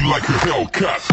like a Hellcat.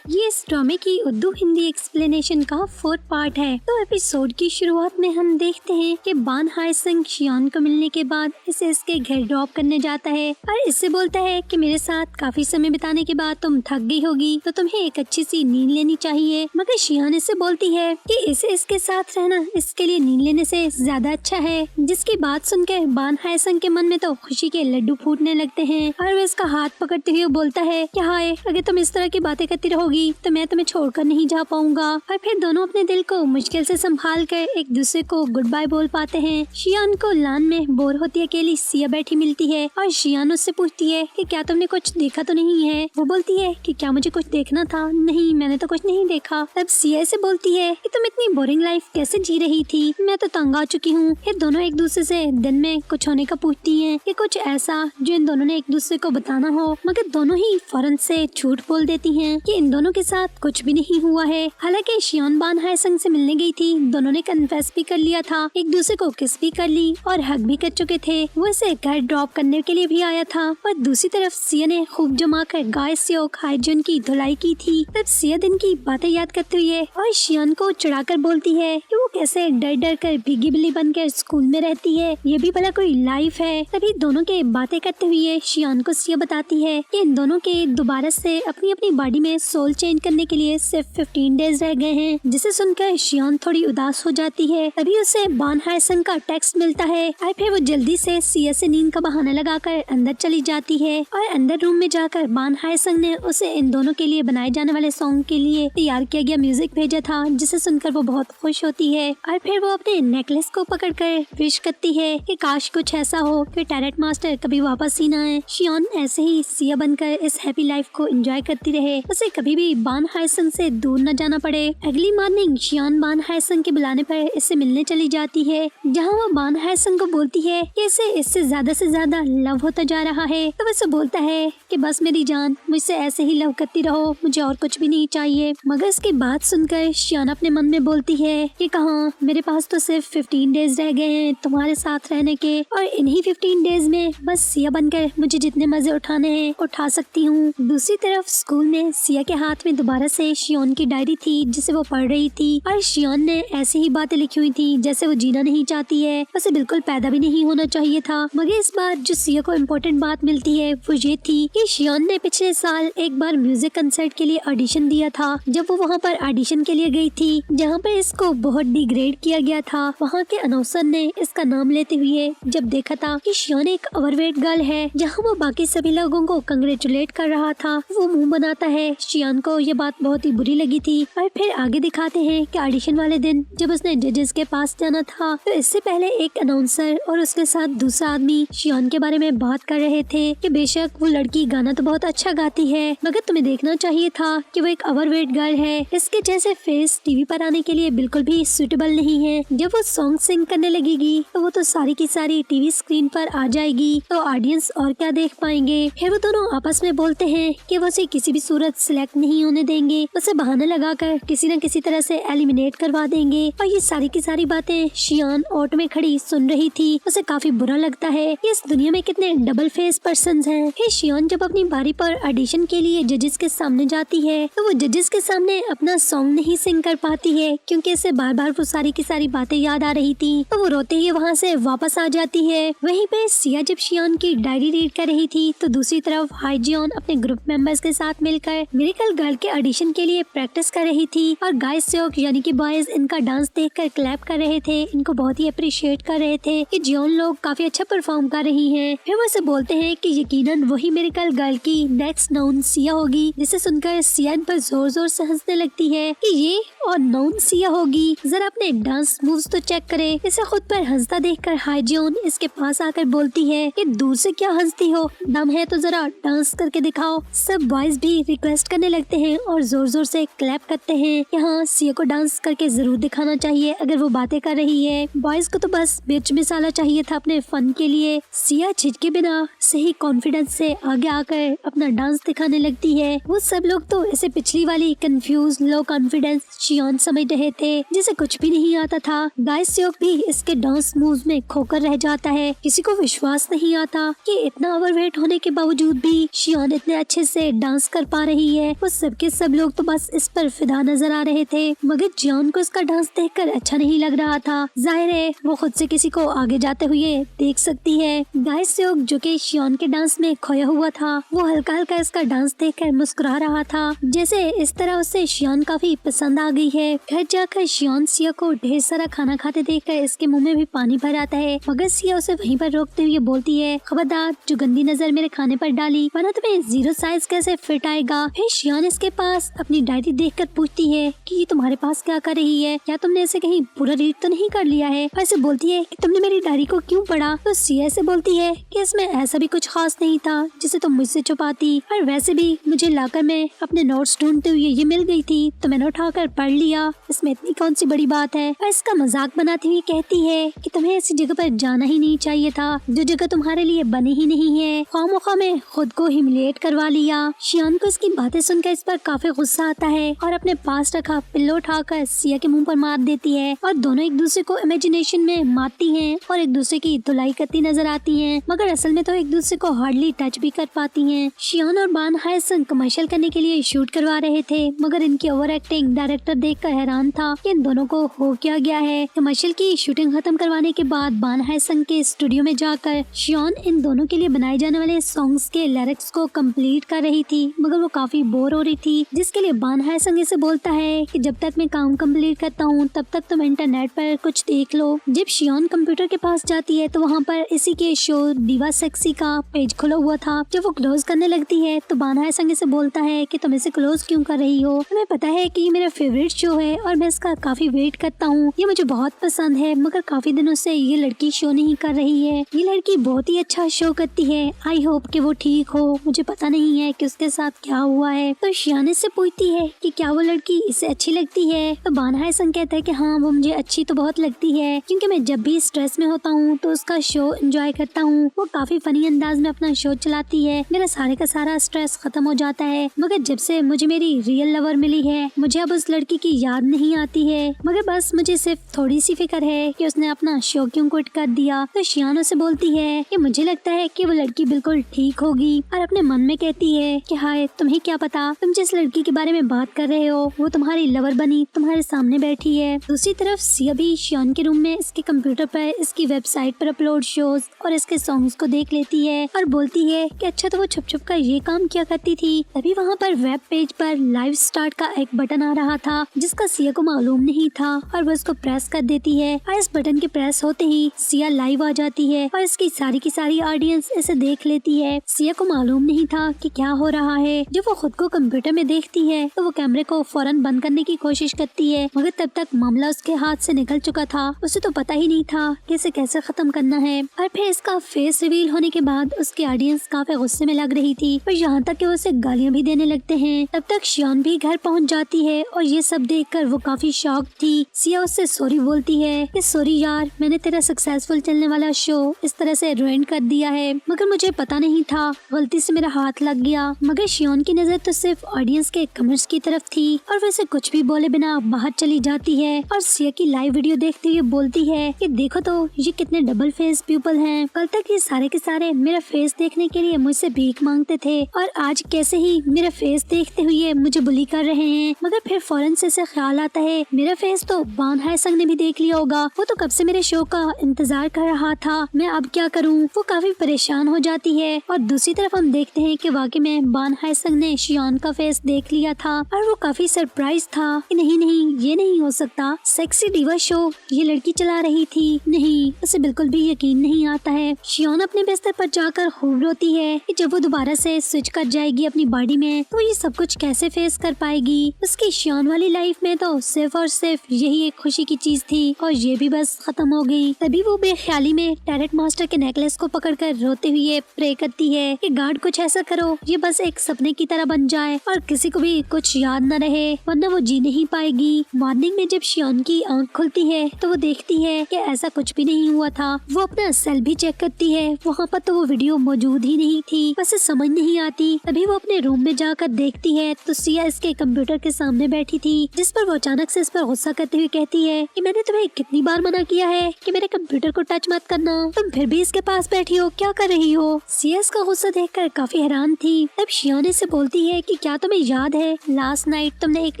ये इस ड्रामे की उर्दू हिंदी एक्सप्लेनेशन का 4th पार्ट है। तो एपिसोड की शुरुआत में हम देखते हैं कि बान हाय सिंह शियान को मिलने के बाद इसे इसके घर ड्रॉप करने जाता है और इससे बोलता है कि मेरे साथ काफी समय बिताने के बाद तुम थक गई होगी तो तुम्हें एक अच्छी सी नींद लेनी चाहिए। मगर शियान इससे बोलती है कि इसे इसके साथ रहना इसके लिए नींद लेने से ज्यादा अच्छा है। जिसकी बात सुनकर बान हाय सिंह के मन में तो खुशी के लड्डू फूटने लगते हैं और वह इसका हाथ पकड़ते हुए बोलता है कि हाय, अगर तुम इस तरह की बातें करती रहोगी तो मैं तुम्हें छोड़कर नहीं जा पाऊंगा। और फिर दोनों अपने दिल को मुश्किल से संभाल कर एक दूसरे को गुड बाय बोल पाते हैं। शियान को लान में बोर होती अकेली सिया बैठी मिलती है और शियान उससे पूछती है कि क्या तुमने कुछ देखा तो नहीं है। वो बोलती है कि क्या मुझे कुछ देखना था? नहीं, मैंने तो कुछ नहीं देखा। तब सिया से बोलती है कि तुम इतनी बोरिंग लाइफ कैसे जी रही थी, मैं तो तंग आ चुकी हूँ। फिर दोनों एक दूसरे से दिन में कुछ होने का पूछती है कि कुछ ऐसा जो इन दोनों ने एक दूसरे को बताना हो, मगर दोनों ही फौरन से झूठ बोल देती हैं कि इन दोनों के साथ कुछ भी नहीं हुआ है। हालांकि शियान बान हाय सिंह से मिलने गई थी, दोनों ने कन्फेस भी कर लिया था, एक दूसरे को किस भी कर ली और हग भी कर चुके थे। वो इसे घर ड्रॉप करने के लिए भी आया था। पर दूसरी तरफ सिया ने खूब जमा कर गाय सियोक हाइजन की धुलाई की थी। तब सिया दिन की बातें याद करते हुए और शियान को चिढ़ाकर बोलती है कि वो कैसे डर डर कर भीगी बिल्ली बनकर स्कूल में रहती है, ये भी भला कोई लाइफ है। तभी दोनों के बातें करते हुए शियान को सिया बताती है कि इन दोनों के दोबारा से अपनी अपनी बॉडी में सोल चेंज करने के लिए सिर्फ 15 डेज रह गए हैं। जिसे सुनकर शियान थोड़ी उदास हो जाती है। तभी उसे बान हाय सिंह का टेक्स्ट मिलता है और फिर वो जल्दी से सिया से नींद का बहाना लगाकर अंदर चली जाती है और अंदर रूम में जाकर बान हाय सिंह ने उसे इन दोनों के लिए बनाए जाने वाले सॉन्ग के लिए तैयार किया गया म्यूजिक भेजा था, जिसे सुनकर वो बहुत खुश होती है और फिर वो अपने नेकलेस को पकड़कर विश करती है कि काश कुछ ऐसा हो कि टैरेट मास्टर कभी वापस ही ना आए। शियान ऐसे ही सिया बनकर इस हैप्पी लाइफ को एंजॉय करती रहे, उसे कभी भी बान हाय सिंह से दूर न जाना पड़े। अगली मॉर्निंग शियान बान हाय सिंह के बुलाने पर इससे मिलने चली जाती है, जहां वो बान हाय सिंह को बोलती है कि इसे इससे ज्यादा से ज्यादा लव होता जा रहा है। तो वैसे बोलता है कि बस मेरी जान, मुझसे ऐसे ही लव करती रहो, मुझे और कुछ भी नहीं चाहिए। मगर इसकी बात सुनकर शियान अपने मन में बोलती है कि कहाँ, मेरे पास तो सिर्फ 15 डेज रह गए हैं तुम्हारे साथ रहने के, और इन्हीं 15 डेज में बस सिया बनकर मुझे जितने मजे उठाने हैं उठा सकती हूँ। दूसरी तरफ स्कूल में सिया के हाथ में दोबारा से शियान की डायरी थी, जिसे वो पढ़ रही थी और शियान ने ऐसी ही बातें लिखी हुई थी जैसे वो जीना नहीं चाहती है, उसे बिल्कुल पैदा भी नहीं होना चाहिए था। मगर इस बार जो सिया को इम्पोर्टेंट बात मिलती है वो ये थी कि शियान ने पिछले साल एक बार म्यूजिक कंसर्ट के लिए ऑडिशन दिया था। जब वो वहाँ पर ऑडिशन के लिए गई थी, जहाँ पर इसको बहुत डिग्रेड किया गया था, वहाँ के अनाउंसर ने इसका नाम लेते हुए जब देखा था कि शियान एक ओवरवेट गर्ल है, जहाँ वो बाकी सभी लोगों को कंग्रेचुलेट कर रहा था, वो मुंह बनाता है। शियान को ये बात बहुत ही बुरी लगी थी। और फिर आगे दिखाते हैं कि ऑडिशन वाले दिन जब उसने जजेस के पास जाना था, तो इससे पहले एक अनाउंसर और उसके साथ दूसरा आदमी शियान के बारे में बात कर रहे थे कि बेशक वो लड़की गाना तो बहुत अच्छा गाती है, मगर तुम्हें देखना चाहिए था कि वो एक ओवरवेट गर्ल है, इसके जैसे फेस टीवी पर आने के लिए बिल्कुल भी सूटेबल नहीं है। जब वो सॉन्ग सिंग करने लगेगी तो वो तो सारी की सारी टीवी स्क्रीन पर आ जाएगी, तो ऑडियंस और क्या देख पाएंगे। फिर वो दोनों आपस में बोलते हैं कि वो उसे किसी भी सूरत सिलेक्ट नहीं होने देंगे, उसे बहाना लगाकर किसी न किसी तरह से एलिमिनेट करवा देंगे। और ये सारी की सारी बातें शियान ऑटो में खड़ी सुन रही थी। उसे काफी बुरा लगता है कि इस दुनिया में कितने डबल फेस पर्सन्स हैं। फिर शियान जब अपनी बारी पर ऑडिशन के लिए जजेस के सामने जाती है, तो वो जजेस के सामने अपना सॉन्ग नहीं सिंग कर पाती है, क्योंकि इसे बार बार वो सारी की सारी बातें याद आ रही थी। तो वो रोते ही वहाँ से वापस आ जाती है। वहीं पे सिया जब शियान की डायरी रीड कर रही थी, तो दूसरी तरफ हाईजियन अपने ग्रुप मेंबर्स के साथ मिलकर मिरेकल गर्ल के ऑडिशन के लिए प्रैक्टिस कर रही थी और गाइस सियोक यानी कि बॉयज इनका डांस देखकर क्लैप कर रहे थे, इनको बहुत ही अप्रिशिएट कर रहे थे कि जियोन लोग काफी अच्छा परफॉर्म कर रही हैं। फिर वो से बोलते हैं कि यकीनन वही मिरेकल गर्ल की नेक्स्ट नाउन सिया होगी, जिसे सुनकर सिया इन पर जोर जोर से हंसने लगती है कि ये और नाउन सिया होगी, जरा अपने डांस मूव्स तो चेक करे। इसे खुद पर हंसता देखकर हाईजियन इसके पास आकर बोलती है कि दूर से क्या हंसती हो, दम है तो जरा डांस करके दिखाओ। सब बॉयज भी रिक्वेस्ट करने लगते हैं हैं और जोर जोर से क्लैप करते हैं कि हाँ, सिया को डांस करके जरूर दिखाना चाहिए अगर वो बातें कर रही है। बॉयज को तो बस मिर्च मसाला चाहिए था अपने फन के लिए। सिया झिझके बिना सही कॉन्फिडेंस से आगे आकर अपना डांस दिखाने लगती है। वो सब लोग तो इसे पिछली वाली कंफ्यूज लो कॉन्फिडेंस शियोन समझ रहे थे जिसे कुछ भी नहीं आता था। गाय सियोक भी इसके डांस मूव्स में खोकर रह जाता है। किसी को विश्वास नहीं आता कि इतना ओवरवेट होने के बावजूद भी शियोन इतने अच्छे से डांस कर पा रही है। वो सबके सब लोग तो बस इस पर फिदा नजर आ रहे थे, मगर जियोन को इसका डांस देखकर अच्छा नहीं लग रहा था। जाहिर है वो खुद से किसी को आगे जाते हुए देख सकती है। गाय सियोक जो कि शियोन के डांस में खोया हुआ था, वो हल्का हल्का इसका डांस देखकर मुस्कुरा रहा था, जैसे इस तरह उसे शियोन काफी पसंद आ गई है। घर जाकर शियोन सिया को ढेर सारा खाना खाते देखकर इसके मुंह में भी पानी भर आता है, मगर सिया उसे वहीं पर रोकते हुए बोलती है, खबरदार जो गंदी नजर मेरे खाने पर डाली वरना तुम्हें जीरो साइज कैसे फिट आएगा। फिर शियोन इसके पास अपनी डायरी देखकर पूछती है कि ये तुम्हारे पास क्या कर रही है, क्या तुमने इसे कहीं पूरा रीड तो नहीं कर लिया है। और इसे बोलती है कि तुमने मेरी डायरी को क्यों पढ़ा। तो सिया से बोलती है कि इसमें ऐसा भी कुछ खास नहीं था जिसे तुम मुझसे छुपाती, और वैसे भी मुझे लाकर में अपने नोट्स ढूंढते हुए ये मिल गई थी तो मैंने उठाकर पढ़ लिया, इसमें इतनी कौन सी बड़ी बात है। और इसका मजाक बनाती हुई कहती है कि तुम्हें ऐसी जगह पर जाना ही नहीं चाहिए था जो जगह तुम्हारे लिए बनी ही नहीं है, खामोखा में खुद को ह्यूमिलिएट करवा लिया। शियान को इसकी बातें सुनकर इस पर काफी गुस्सा आता है और अपने पास रखा पिल्लो उठाकर सिया के मुंह पर मार देती है, और दोनों एक दूसरे को इमेजिनेशन में मारती हैं और एक दूसरे की धुलाई करती नजर आती हैं, मगर असल में तो एक दूसरे को हार्डली टच भी कर पाती हैं। शियान और बान हायसन कमर्शियल करने के लिए शूट करवा रहे थे, मगर इनकी ओवर एक्टिंग डायरेक्टर देखकर हैरान था कि इन दोनों को हो क्या गया है। कमर्शियल की शूटिंग खत्म करवाने के बाद बान हायसन के स्टूडियो में जाकर शियान इन दोनों के लिए बनाए जाने वाले सॉन्ग्स के लिरिक्स को कंप्लीट कर रही थी, मगर वो काफी बोर हो रही थी, जिसके लिए बान हायसन इसे बोलता है कि जब तक मैं काम कंप्लीट करता हूँ तब तक तुम इंटरनेट पर कुछ देख लो। जब शियान कंप्यूटर के पास जाती है तो वहाँ पर इसी के शो दीवा सेक्सी का पेज खुला हुआ था। जब वो क्लोज करने लगती है तो बान हायसन इसे बोलता है कि तुम इसे क्लोज क्यों कर रही हो, तुम्हें पता है कि ये मेरा फेवरेट शो है और मैं इसका काफी वेट करता हूँ, ये मुझे बहुत पसंद है, मगर काफी दिनों से ये लड़की शो नहीं कर रही है। ये लड़की बहुत ही अच्छा शो करती है, आई होप कि वो ठीक हो, मुझे पता नहीं है कि उसके साथ क्या हुआ है। तो शियान से पूछती है कि क्या वो लड़की इसे अच्छी लगती है, तो बान हायसन कहता है कि हाँ, वो मुझे अच्छी तो बहुत लगती है, क्योंकि मैं जब भी स्ट्रेस में होता हूँ तो उसका शो एंजॉय करता हूँ। वो काफी फनी अंदाज में अपना शो चलाती है, मेरा सारे का सारा स्ट्रेस खत्म हो जाता है, मगर जब से मुझे मेरी रियल लवर मिली है मुझे अब उस लड़की की याद नहीं आती है, मगर बस मुझे सिर्फ थोड़ी सी फिक्र है कि उसने अपना शो क्यों क्विट कर दिया। तो शियान से बोलती है कि मुझे लगता है कि वो लड़की बिल्कुल ठीक होगी, और अपने मन में कहती है कि हाय, तुम्हें क्या पता, तुम जिस लड़की के बारे में बात कर रहे हो वो तुम्हारी लवर बनी तुम्हारे सामने बैठी है। दूसरी तरफ सिया भी शियान के रूम में इसके कंप्यूटर पर इसकी वेबसाइट पर अपलोड शोज और इसके सॉन्ग्स को देख लेती है और बोलती है कि अच्छा, तो वो छुप छुप कर ये काम किया करती थी। तभी वहाँ पर वेब पेज पर लाइव स्टार्ट का एक बटन आ रहा था जिसका सिया को मालूम नहीं था, और वो इसको प्रेस कर देती है, और इस बटन के प्रेस होते ही सिया लाइव आ जाती है और इसकी सारी की सारी ऑडियंस इसे देख लेती है। सिया को मालूम नहीं था कि क्या हो रहा है। जब वो खुद को कंप्यूटर में देखती है तो वो कैमरे को फौरन बंद करने की कोशिश करती है, मगर तब तक मामला उसके हाथ से निकल चुका था। उसे तो पता ही नहीं था कि इसे कैसे खत्म करना है। और फिर इसका फेस रिवील होने के बाद उसकी ऑडियंस काफी गुस्से में लग रही थी, और यहाँ तक कि वो उसे गालियाँ भी देने लगते हैं। तब तक शियान भी घर पहुँच जाती है और ये सब देखकर वो काफी शॉक थी। सिया उससे सॉरी बोलती है कि सॉरी यार, मैंने तेरा सक्सेसफुल चलने वाला शो इस तरह से रुइन कर दिया है, मगर मुझे पता नहीं था, गलती से मेरा हाथ लग गया। मगर शियान की नजर तो सिर्फ ऑडियंस के कमेंट्स की तरफ थी और वैसे कुछ भी बोले बिना बाहर चली जाती है और सिया की लाइव वीडियो देखते हुए बोलती है कि देखो तो ये कितने डबल फेस पीपल हैं। कल तक ये सारे के सारे मेरा फेस देखने के लिए मुझसे भीख मांगते थे और आज कैसे ही मेरा फेस देखते हुए मुझे बुली कर रहे हैं। मगर फिर फौरन से ख्याल आता है मेरा फेस तो बान हायसन ने भी देख लिया होगा, वो तो कब से मेरे शो का इंतजार कर रहा था, मैं अब क्या करूं। वो काफी परेशान हो जाती है और दूसरी तरफ हम देखते हैं कि वाकई में बान हायसन ने शियान का फेस देख लिया था और वो काफी सरप्राइज था कि नहीं नहीं, ये नहीं हो सकता, सेक्सी डिवा शो ये लड़की चला रही थी। नहीं, उसे बिल्कुल भी यकीन नहीं आता है। शियान अपने बिस्तर पर जाकर खूब रोती है कि जब वो दोबारा से स्विच कर जाएगी अपनी बॉडी में तो ये सब कुछ कैसे फेस कर पाएगी। उसकी शियान वाली लाइफ में तो सिर्फ और सिर्फ यही एक खुशी की चीज थी और ये भी बस खत्म हो गई। तभी वो बेख्याली में टैरेट मास्टर के नेकलेस को पकड़कर रोते हुए प्रे करती है कि गॉड कुछ ऐसा करो ये बस एक सपने की तरह बन जाए और किसी को भी कुछ याद न रहे, वरना वो जी नहीं पाएगी। मॉर्निंग में जब शियोन की आंख खुलती है तो वो देखती है कि ऐसा कुछ भी नहीं हुआ था। वो अपना सेल भी चेक करती है, वहाँ पर तो वो वीडियो मौजूद ही नहीं थी। बस समझ नहीं आती। तभी वो अपने रूम में जाकर देखती है तो सिया इसके कंप्यूटर के सामने बैठी थी, जिस पर वो अचानक से इस पर गुस्सा करते हुए कहती है कि मैंने तुम्हें कितनी बार मना किया है कि मेरे कंप्यूटर को टच मत करना, तुम फिर भी इसके पास बैठी हो, क्या कर रही हो। सिया इसका गुस्सा देखकर काफी हैरान थी। तब शियोन से बोलती है कि क्या तुम्हें याद है लास्ट नाइट तुमने एक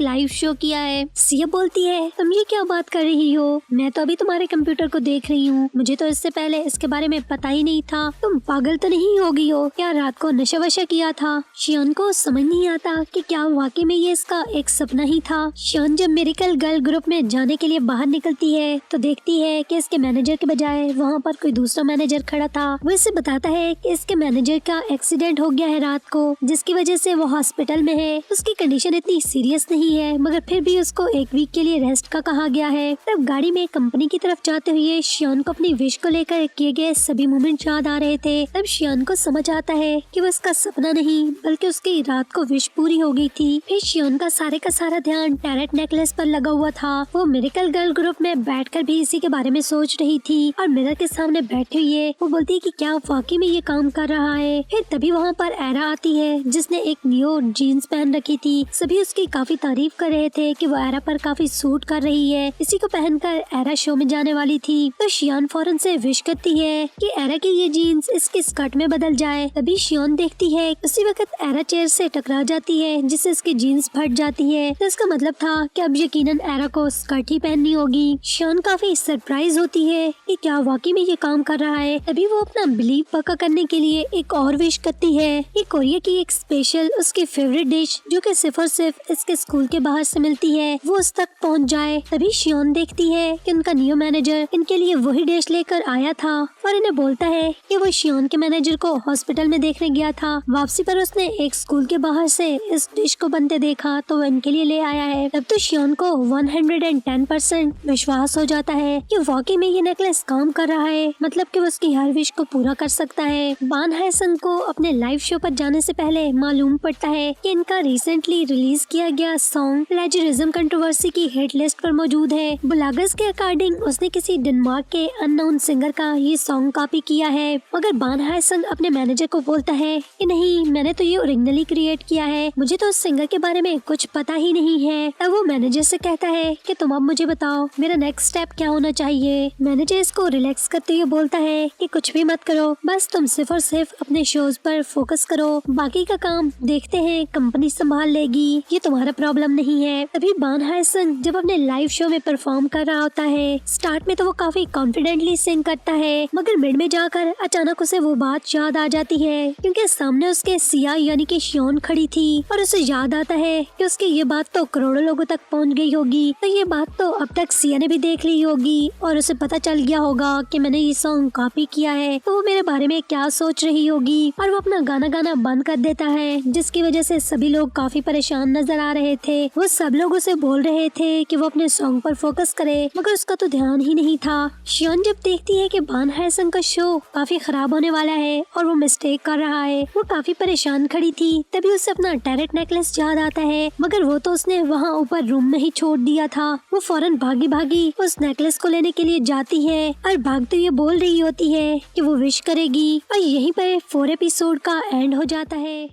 लाइव शो किया है। सिया बोलती है तुम ये क्या बात कर रही हो, मैं तो अभी तुम्हारे कंप्यूटर को देख रही हूँ, मुझे तो इससे पहले इसके बारे में पता ही नहीं था। तुम पागल तो नहीं हो गई हो क्या, रात को नशा वशा किया था। शियोन को समझ नहीं आता कि क्या वाकई में ये इसका एक सपना ही था। शियोन जब मिरेकल गर्ल ग्रुप में जाने के लिए बाहर निकलती है तो देखती है कि इसके मैनेजर के बजाय वहाँ पर कोई दूसरा मैनेजर खड़ा था। वो इसे बताता है कि इसके मैनेजर का एक्सीडेंट हो गया है रात को, जिसकी वजह से वो हॉस्पिटल में है। उसकी कंडीशन इतनी सीरियस नहीं है, मगर फिर भी उसको एक वीक के लिए रेस्ट का कहा गया है। तब गाड़ी में कंपनी की तरफ जाते हुए शियोन को अपनी विश को लेकर किए गए सभी मोमेंट याद आ रहे थे। तब शियोन को समझ आता है कि वो इसका सपना नहीं बल्कि उसकी रात को विश पूरी हो गई थी। फिर शियोन का सारा ध्यान टैरेट नेकलेस पर लगा हुआ था। वो मिरेकल गर्ल ग्रुप में बैठकर भी इसी के बारे में सोच रही थी और मिरर के सामने बैठी हुई है। वो बोलती है कि क्या वाकई में ये काम कर रहा है। फिर तभी वहाँ पर एरा आती है जिसने एक नियो जीन्स पहन रखी थी। सभी उसकी काफी तारीफ कर रहे थे कि वो एरा पर काफी सूट कर रही है। इसी को पहनकर एरा शो में जाने वाली थी। तो शियोन फौरन से विश करती है कि एरा की ये जीन्स इसकी स्कर्ट में बदल जाए। तभी शियोन देखती है उसी वक्त एरा चेयर से टकरा जाती है जिससे इसकी जीन्स फट जाती है। तो इसका मतलब था कि अब यकीनन एरा को स्कर्ट ही पहननी होगी। शियोन काफी सरप्राइज होती है कि क्या वाकई में ये काम कर रहा है। तभी वो अपना बिलीव पक्का करने के लिए एक और विश करती है कि कोरिया की एक स्पेशल उसकी फेवरेट डिश जो कि सिर्फ और सिर्फ इसके स्कूल के बाहर से मिलती है वो उस तक पहुंच जाए। तभी शियोन देखती है कि उनका न्यू मैनेजर इनके लिए वही डिश लेकर आया था और इन्हें बोलता है कि वो शियोन के मैनेजर को हॉस्पिटल में देखने गया था। वापसी पर उसने एक स्कूल के बाहर से इस डिश को बनते देखा तो वो इनके लिए ले आया है। तब तो शियोन को 110% विश्वास हो जाता है कि वाकई में ये नेकलेस काम कर रहा है, मतलब कि वो उसकी हर विश को पूरा कर सकता है। बान हाय संग को अपने लाइव शो पर जाने से पहले मालूम पड़ता है कि इनका रिसेंटली रिलीज किया गया सॉन्ग प्लेजरिज्म कंट्रोवर्सी की हिट लिस्ट पर मौजूद है। ब्लॉगर्स के अकॉर्डिंग उसने किसी डेनमार्क के अननोन सिंगर का ये सॉन्ग कॉपी किया है, मगर बान हाय संग अपने मैनेजर को बोलता है कि नहीं, मैंने तो ये ओरिजिनली क्रिएट किया है, मुझे तो उस सिंगर के बारे में कुछ पता ही नहीं है। तब वो मैनेजर से कहता है कि तुम अब मुझे बताओ मेरा नेक्स्ट स्टेप क्या होना चाहिए। मैनेजर इसको रिलैक्स करते हुए बोलता है कि कुछ भी मत करो, बस तुम सिर्फ और सिर्फ अपने शोज पर फोकस करो, बाकी का काम देखते हैं कंपनी संभाल लेगी, ये तुम्हारा प्रॉब्लम नहीं है। तभी बान हाय संग जब अपने लाइव शो में परफॉर्म कर रहा होता है, स्टार्ट में तो वो काफी कॉन्फिडेंटली सिंग करता है, मगर मिड में जाकर अचानक उसे वो बात याद आ जाती है क्योंकि सामने उसके सिया यानी कि शियोन खड़ी थी और उसे याद आता है कि उसकी ये बात तो करोड़ों लोगों तक पहुंच गई होगी। तो ये बात तो अब तक सिया ने भी देख ली होगी और उसे पता चल गया होगा कि मैंने ये सॉन्ग कॉपी किया है, तो वो मेरे बारे में क्या सोच रही होगी। और वो अपना गाना बंद कर देता है जिसकी वजह से सभी लोग काफी परेशान नजर आ रहे थे। वो सब लोग उसे बोल रहे थे कि वो अपने सॉन्ग पर फोकस करे, मगर उसका तो ध्यान ही नहीं था। शियोन जब देखती है कि बान हाय संग का शो काफी खराब होने वाला है और वो मिस्टेक कर रहा है, वो काफी परेशान खड़ी थी। तभी उसे अपना टैरेट नेकलेस याद आता है, मगर वो तो उसने वहाँ ऊपर रूम में ही छोड़ दिया था। वो फौरन भागी उस नेकलेस को लेने के लिए जाती है और भागते हुए बोल रही होती है कि वो विश करेगी। और यहीं पर 4 एपिसोड का एंड हो जाता है।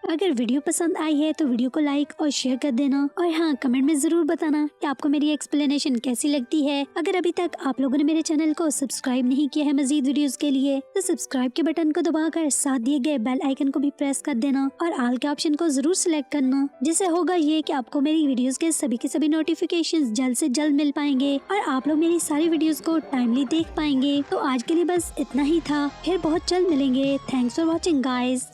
अगर वीडियो पसंद आई है तो वीडियो को लाइक और शेयर कर देना, और हाँ, कमेंट में जरूर बताना कि आपको मेरी एक्सप्लेनेशन कैसी लगती है। अगर अभी तक आप लोगों ने मेरे चैनल को सब्सक्राइब नहीं किया है मजीद वीडियोस के लिए, तो सब्सक्राइब के बटन को दबाकर साथ दिए गए बेल आइकन को भी प्रेस कर देना और ऑल के ऑप्शन को जरूर सिलेक्ट करना, जिससे होगा ये कि आपको मेरी वीडियोस के सभी नोटिफिकेशन जल्द से जल्द मिल पाएंगे और आप लोग मेरी सारी वीडियोस को टाइमली देख पाएंगे। तो आज के लिए बस इतना ही था, फिर बहुत जल्द मिलेंगे। Thanks for watching guys.